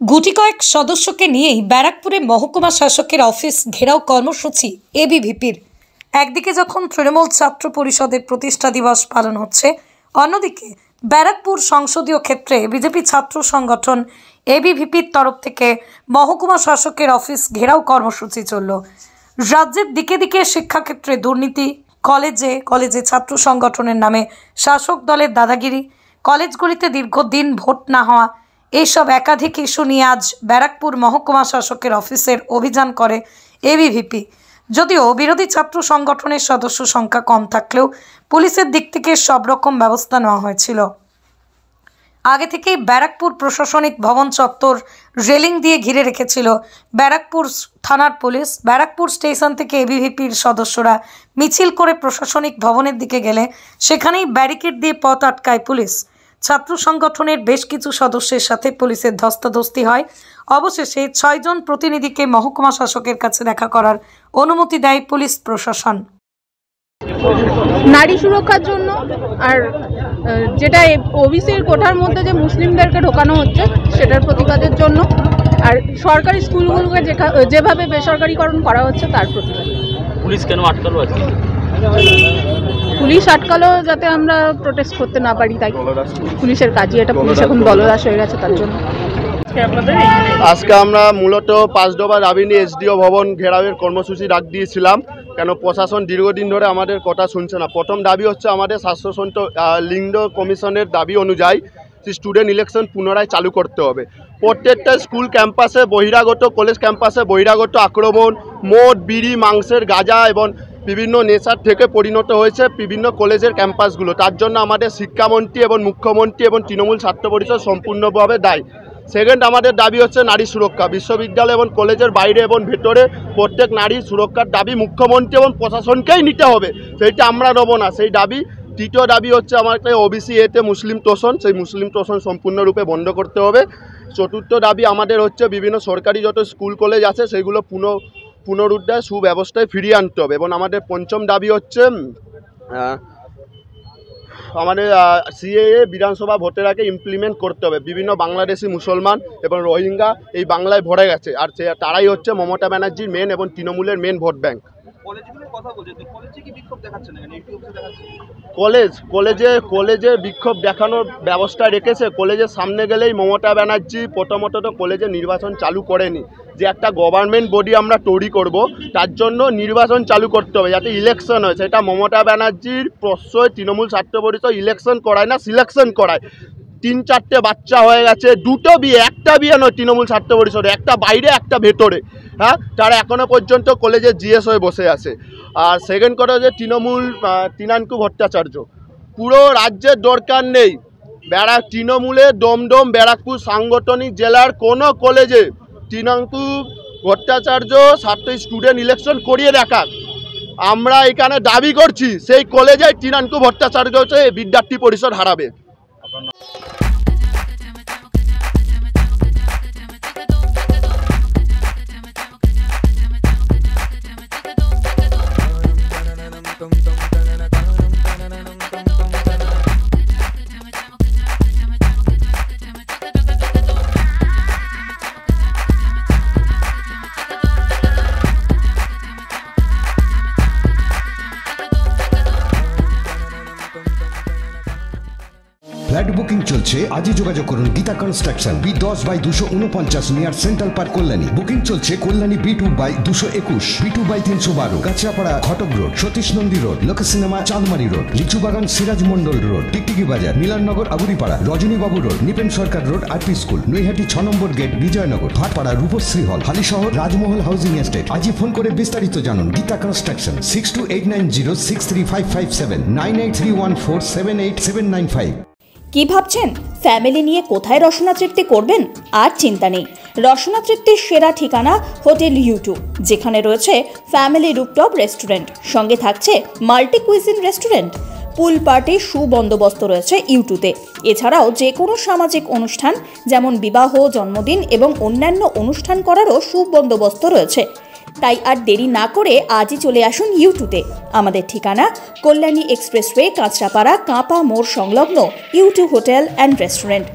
গুটি কয়েক সদস্যকে নিয়েই ব্যারাকপুরে মহকুমা শাসকের অফিস ঘেরাও কর্মসূচি এবিভিপির। একদিকে যখন তৃণমূল ছাত্র পরিষদের প্রতিষ্ঠা দিবস পালন হচ্ছে, অন্যদিকে ব্যারাকপুর সংসদীয় ক্ষেত্রে বিজেপি ছাত্র সংগঠন এবিভিপির তরফ থেকে মহকুমা শাসকের অফিস ঘেরাও কর্মসূচি চলল। রাজ্যের দিকে দিকে শিক্ষাক্ষেত্রে দুর্নীতি, কলেজে ছাত্র সংগঠনের নামে শাসক দলের দাদাগিরি, কলেজগুলিতে দীর্ঘদিন ভোট না হওয়া, এইসব একাধিক ইস্যু নিয়ে আজ ব্যারাকপুর মহকুমা শাসকের অফিসের অভিযান করে এবিভিপি। যদিও বিরোধী ছাত্র সংগঠনের সদস্য সংখ্যা কম থাকলেও পুলিশের দিক থেকে সব রকম ব্যবস্থা নেওয়া হয়েছিল। আগে থেকেই ব্যারাকপুর প্রশাসনিক ভবন চত্বর রেলিং দিয়ে ঘিরে রেখেছিল ব্যারাকপুর থানার পুলিশ। ব্যারাকপুর স্টেশন থেকে এবিভিপির সদস্যরা মিছিল করে প্রশাসনিক ভবনের দিকে গেলে সেখানেই ব্যারিকেড দিয়ে পথ আটকায় পুলিশ। ছাত্র সংগঠনের বেশ কিছু সদস্যের সাথে পুলিশের ধস্তাধস্তি হয়। অবশেষে 6 জন প্রতিনিধিকে মহকুমা শাসকের কাছে দেখা করার অনুমতি দেয় পুলিশ প্রশাসন। নারী সুরক্ষার জন্য, আর যেটা ওবিসির কোটার মধ্যে যে মুসলিমদেরকে ঢোকানো হচ্ছে সেটার প্রতিবাদের জন্য, আর সরকারি স্কুলগুলোকে যেভাবে বেসরকারিকরণ করা হচ্ছে তার প্রতিবাদ। পুলিশ কেন আটকালো আজকে? পুলিশ আটকালো যাতে আমরা প্রোটেস্ট করতে না পারি, তাই পুলিশের কাজই এটা। পুলিশ এখন বলদাস হয়ে গেছে তার জন্য। আজকে আমরা মূলত 5 দফা দাবি নিয়ে এসডিও ভবন ঘেরাওয়ের কর্মসূচি ডাক দিয়েছিলাম। কেন প্রশাসন দীর্ঘদিন ধরে আমাদের কথা শুনছে না। প্রথম দাবি হচ্ছে আমাদের স্বাস্থ্য লিঙ্গ কমিশনের দাবি অনুযায়ী স্টুডেন্ট ইলেকশন পুনরায় চালু করতে হবে। প্রত্যেকটা স্কুল ক্যাম্পাসে বহিরাগত, কলেজ ক্যাম্পাসে বহিরাগত আক্রমণ, মদ, বিড়ি, মাংসের গাঁজা এবং বিভিন্ন নেশার থেকে পরিণত হয়েছে বিভিন্ন কলেজের ক্যাম্পাসগুলো। তার জন্য আমাদের শিক্ষামন্ত্রী এবং মুখ্যমন্ত্রী এবং তৃণমূল ছাত্র পরিষদ সম্পূর্ণভাবে দায়ী। সেকেন্ড, আমাদের দাবি হচ্ছে নারী সুরক্ষা। বিশ্ববিদ্যালয় এবং কলেজের বাইরে এবং ভেতরে প্রত্যেক নারী সুরক্ষার দাবি মুখ্যমন্ত্রী এবং প্রশাসনকেই নিতে হবে, সেইটা আমরা নেব না, সেই দাবি। তৃতীয় দাবি হচ্ছে আমাদের ওবিসি এতে মুসলিম তোষণ, সেই মুসলিম তোষণ সম্পূর্ণরূপে বন্ধ করতে হবে। চতুর্থ দাবি আমাদের হচ্ছে বিভিন্ন সরকারি যত স্কুল কলেজ আছে সেগুলো পুনরুদ্ধার সুব্যবস্থায় ফিরিয়ে আনতে হবে। এবং আমাদের পঞ্চম দাবি হচ্ছে আমাদের সিএএ বিধানসভা ভোটের আগে ইমপ্লিমেন্ট করতে হবে। বিভিন্ন বাংলাদেশি মুসলমান এবং রোহিঙ্গা এই বাংলায় ভরে গেছে, আর তারাই হচ্ছে মমতা ব্যানার্জির মেন এবং তৃণমূলের মেন ভোট ব্যাংক। কলেজে বিক্ষোভ দেখানোর ব্যবস্থা রেখেছে। কলেজের সামনে গেলেই মমতা ব্যানার্জি প্রথমত তো কলেজে নির্বাচন চালু করেনি, যে একটা গভর্নমেন্ট বডি আমরা তৈরি করব, তার জন্য নির্বাচন চালু করতে হবে যাতে ইলেকশন হয়। সেটা মমতা ব্যানার্জির প্রশ্রয় তৃণমূল ছাত্র পরিষদ ইলেকশন করায় না, সিলেকশন করায়। 3-4টে বাচ্চা হয়ে গেছে, 2টো বিয়ে, একটা বিয়ে নয় তৃণমূল ছাত্র পরিষদে, একটা বাইরে একটা ভেতরে। হ্যাঁ, তারা এখনও পর্যন্ত কলেজে জিএস হয়ে বসে আছে। আর সেকেন্ড কথা হচ্ছে তৃণাঙ্কু ভট্টাচার্য। পুরো রাজ্যের দরকার নেই, তৃণমূলের দমদম ব্যারাকপুর সাংগঠনিক জেলার কোনো কলেজে তৃণাঙ্কু ভট্টাচার্য ছাত্র স্টুডেন্ট ইলেকশন করিয়ে দেখাক। আমরা এখানে দাবি করছি সেই কলেজে তৃণাঙ্কু ভট্টাচার্য হচ্ছে বিদ্যার্থী পরিষদ হারাবে। ফ্ল্যাট বুকিং চলছে, আজই যোগাযোগ করুন Gita construction, B10/249 near central park, Kalyani. Booking চলছে কল্যাণী B2/221, B2/312, কাঁচরাপাড়া ঘটক রোড, সতীশ নন্দী রোড, লোক সিনেমা চাঁদমারি রোড, লিচুবাগান সিরাজ মন্ডল রোড, টিকটিকি বাজার, মিলননগর আগুরিপাড়া, রজনীবাবু রোড, নিপেন সরকার রোড, আরপি স্কুল, নৈহাটি 6 নম্বর গেট, বিজয়নগর, ভাটপাড়া, রূপশ্রী হল, হালিশহর, রাজমহল হাউজিং এস্টেট। আজই ফোন করে বিস্তারিত জানুন। গীতা কনস্ট্রাকশন 6289063557, 9831478795। কি ভাবছেন ফ্যামিলি নিয়ে কোথায় রসনা তৃপ্তি করবেন? আর চিন্তা নেই, রসনা তৃপ্তির সেরা ঠিকানা হোটেল U2, যেখানে রয়েছে ফ্যামিলি রুফটপ রেস্টুরেন্ট, সঙ্গে থাকছে মাল্টি কুইজিন রেস্টুরেন্ট। পুল পার্টির সুবন্দোবস্ত রয়েছে U2তে। এছাড়াও যে কোনো সামাজিক অনুষ্ঠান যেমন বিবাহ, জন্মদিন এবং অন্যান্য অনুষ্ঠান করারও সুবন্দোবস্ত রয়েছে। তাই আর দেরি না করে আজই চলে আসুন U2তে। আমাদের ঠিকানা কল্যাণী এক্সপ্রেসওয়ে, কাঁচরাপাড়া, কাঁপা মোড় সংলগ্ন U2 হোটেল অ্যান্ড রেস্টুরেন্ট।